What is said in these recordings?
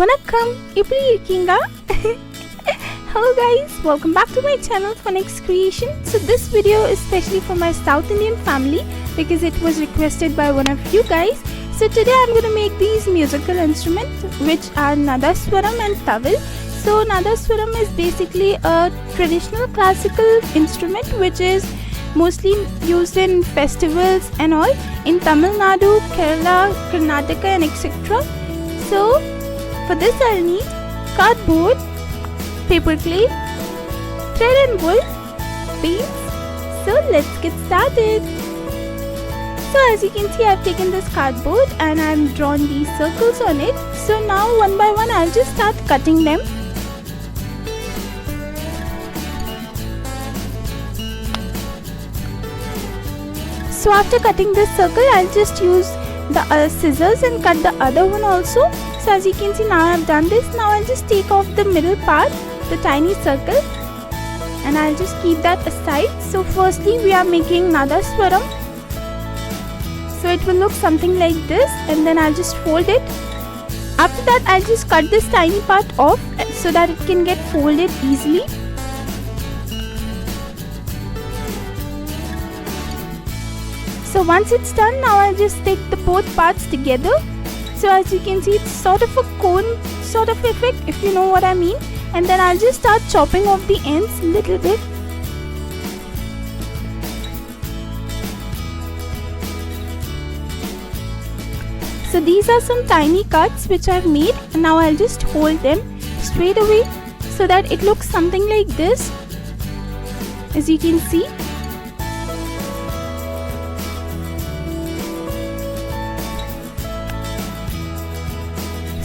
Vanakkam, எப்படி இருக்கீங்க? Hello guys, welcome back to my channel Phoenix Creation. So this video is especially for my South Indian family because it was requested by one of you guys. So today I'm going to make these musical instruments which are Nadaswaram and Tawil. So Nadaswaram is basically a traditional classical instrument which is mostly used in festivals and all in Tamil Nadu, Kerala, Karnataka and etc. So for this I'll need cardboard, paper clay, thread and wool, beads. So let's get started. So as you can see, I've taken this cardboard and I've drawn these circles on it. So now one by one I'll just start cutting them. So after cutting this circle, I'll just use the scissors and cut the other one also. So as you can see, now I've done this. Now I'll just take off the middle part, the tiny circle, and I'll just keep that aside. So firstly we are making Nadaswaram. So it will look something like this, and then I'll just fold it. After that I'll just cut this tiny part off so that it can get folded easily. So once it's done, now I'll just take the both parts together. So as you can see, it's sort of a cone sort of effect, if you know what I mean. And then I'll just start chopping off the ends a little bit. So these are some tiny cuts which I've made, and now I'll just hold them straight away so that it looks something like this, as you can see.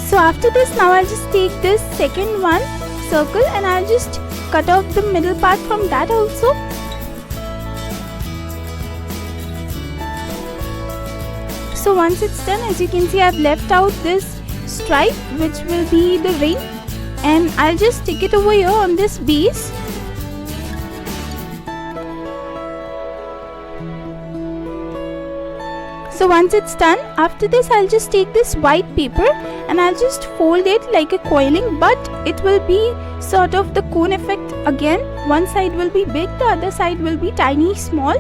So after this, now I'll just take this second one circle and I'll just cut off the middle part from that also. So once it's done, as you can see, I've left out this stripe which will be the ring, and I'll just stick it over here on this base. So once it's done, after this I'll just take this white paper and I'll just fold it like a coiling, but it will be sort of the cone effect again. One side will be big, the other side will be tiny small,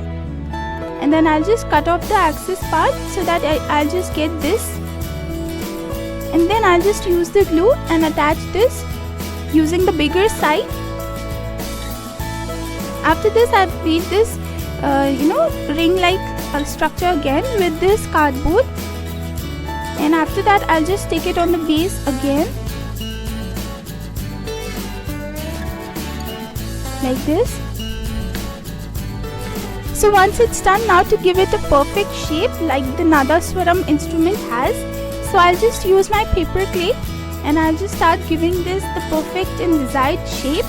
and then I'll just cut off the axis part so that I'll just get this, and then I'll just use the glue and attach this using the bigger side. After this I've made this ring like structure again with this cardboard, and after that I'll just stick it on the base again like this. So once it's done, now to give it a perfect shape like the Nadaswaram instrument has, so I'll just use my paper clay and I'll just start giving this the perfect and desired shape.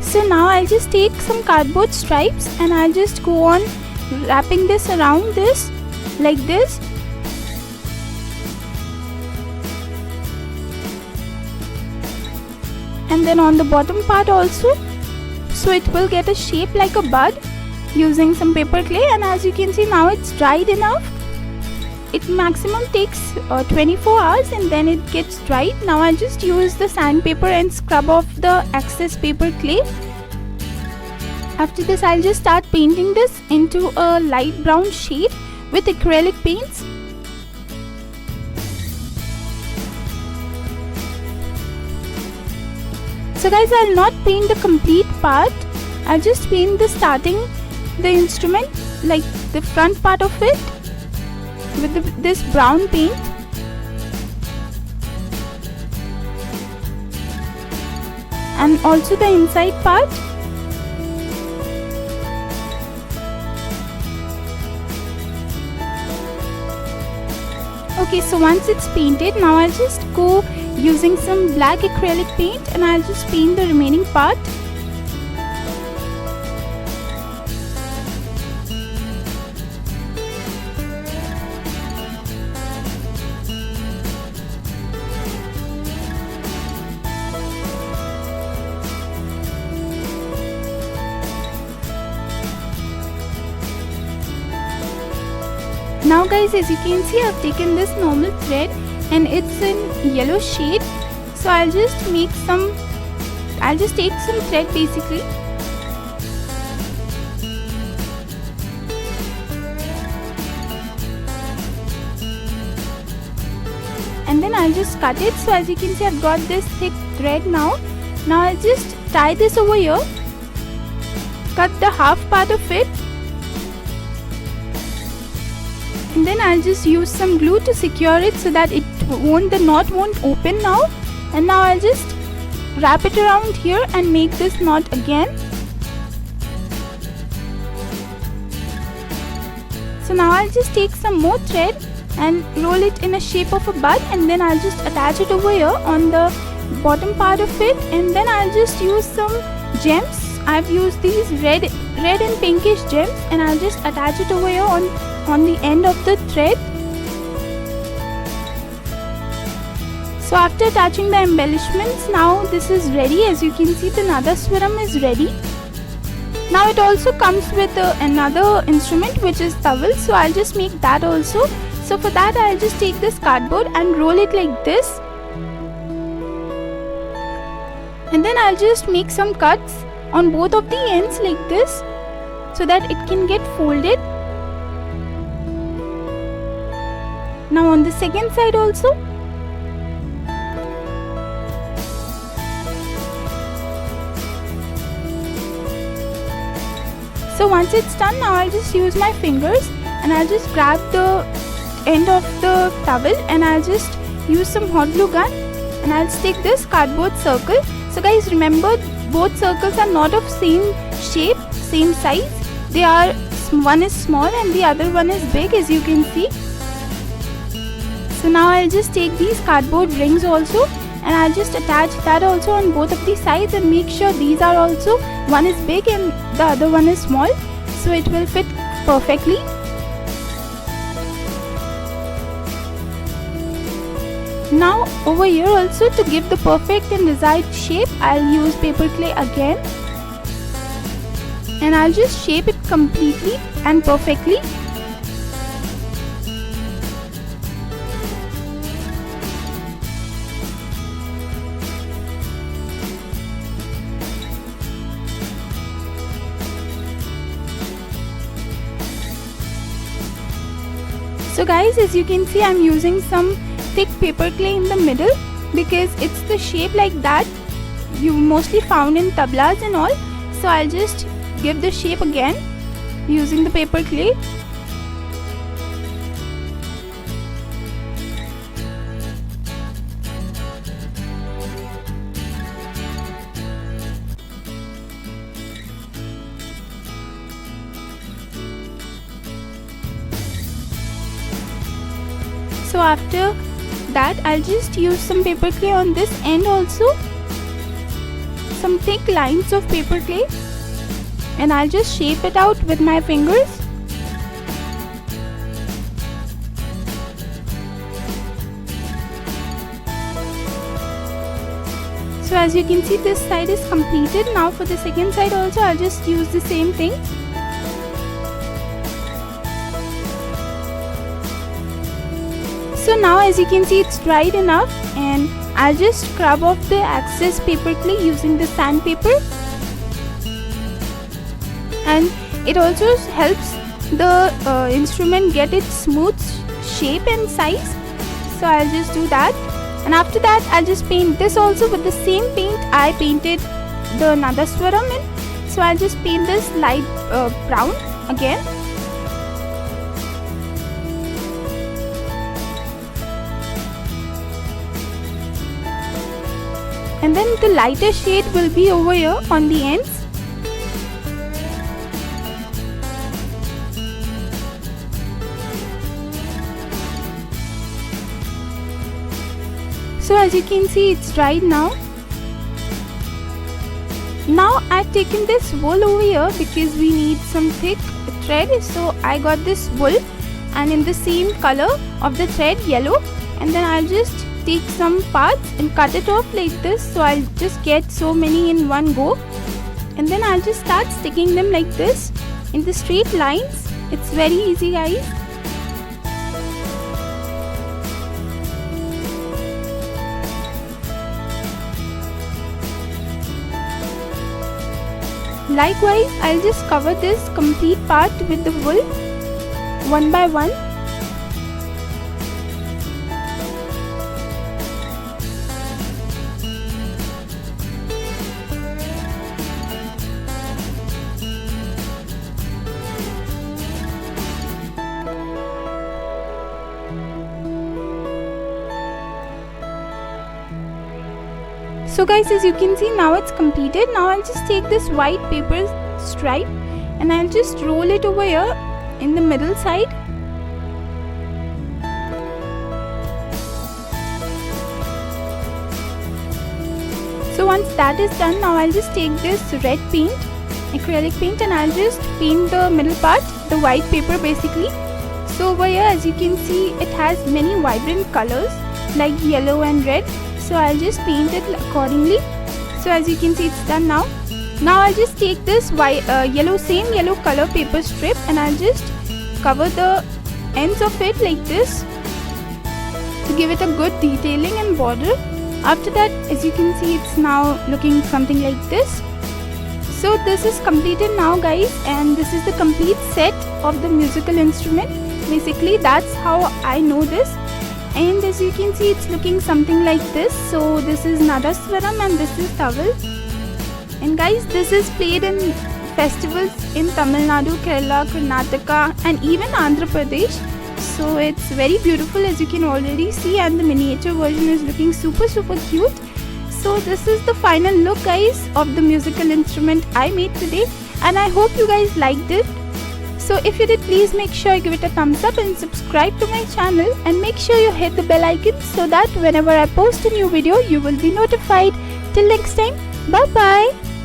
So now I'll just take some cardboard stripes and I'll just go on wrapping this around this like this. And then on the bottom part also, so it will get a shape like a bud using some paper clay. And as you can see, now it's dried enough. It maximum takes 24 hours and then it gets dried. Now I'll just use the sandpaper and scrub off the excess paper clay. After this I'll just start painting this into a light brown shade with acrylic paints. So guys, I'll not paint the complete part. I'll just paint the instrument, like the front part of it, with this brown paint. And also the inside part. Okay, so once it's painted, now I'll just go using some black acrylic paint and I'll just paint the remaining part. Now guys, as you can see, I've taken this normal thread and it's in yellow shade. So I'll just take some thread basically. And then I'll just cut it. So as you can see, I've got this thick thread now. Now I'll just tie this over here, cut the half part of it, and then I'll just use some glue to secure it so that the knot won't open now. And now I'll just wrap it around here and make this knot again. So now I'll just take some more thread and roll it in a shape of a bud, and then I'll just attach it over here on the bottom part of it. And then I'll just use some gems. I've used these red and pinkish gems, and I'll just attach it over here on the end of the thread. So after attaching the embellishments, now this is ready. As you can see, the Nadaswaram is ready. Now it also comes with another instrument, which is towel. So I'll just make that also. So for that, I'll just take this cardboard and roll it like this. And then I'll just make some cuts on both of the ends like this, so that it can get folded. Now on the second side also. So once it's done, now I'll just use my fingers and I'll just grab the end of the towel and I'll just use some hot glue gun and I'll stick this cardboard circle. So guys, remember, both circles are not of same shape, same size. They are, one is small and the other one is big, as you can see. So now I'll just take these cardboard rings also and I'll just attach that also on both of the sides and make sure these are also, one is big and the other one is small, so it will fit perfectly. Now over here also, to give the perfect and desired shape, I'll use paper clay again and I'll just shape it completely and perfectly. So guys, as you can see, I'm using some thick paper clay in the middle because it's the shape like that you mostly found in tablas and all. So I'll just give the shape again using the paper clay. So after that, I'll just use some paper clay on this end also, some thick lines of paper clay, and I'll just shape it out with my fingers. So as you can see, this side is completed. Now for the second side also, I'll just use the same thing. So now as you can see, it's dried enough and I'll just scrub off the excess paper clay using the sandpaper, and it also helps the instrument get its smooth shape and size. So I'll just do that, and after that I'll just paint this also with the same paint I painted the Nadaswaram in. So I'll just paint this light brown again. And then the lighter shade will be over here on the ends. So as you can see, it's dried now. Now I've taken this wool over here because we need some thick thread. So I got this wool and in the same color of the thread, yellow, and then I'll just take some parts and cut it off like this. So I'll just get so many in one go, and then I'll just start sticking them like this in the straight lines. It's very easy, guys. Likewise, I'll just cover this complete part with the wool one by one. So guys, as you can see, now it's completed. Now I'll just take this white paper stripe and I'll just roll it over here in the middle side. So once that is done, now I'll just take this red paint, acrylic paint, and I'll just paint the middle part, the white paper basically. So over here, as you can see, it has many vibrant colors like yellow and red. So I'll just paint it accordingly. So as you can see, it's done now. Now I'll just take this same yellow color paper strip and I'll just cover the ends of it like this to give it a good detailing and border. After that, as you can see, it's now looking something like this. So this is completed now guys, and this is the complete set of the musical instrument. Basically that's how I know this. And as you can see, it's looking something like this. So this is Nadaswaram and this is Tawil. And guys, this is played in festivals in Tamil Nadu, Kerala, Karnataka and even Andhra Pradesh. So it's very beautiful, as you can already see, and the miniature version is looking super cute. So this is the final look guys of the musical instrument I made today, and I hope you guys liked it. So if you did, please make sure you give it a thumbs up and subscribe to my channel, and make sure you hit the bell icon so that whenever I post a new video you will be notified. Till next time, bye bye.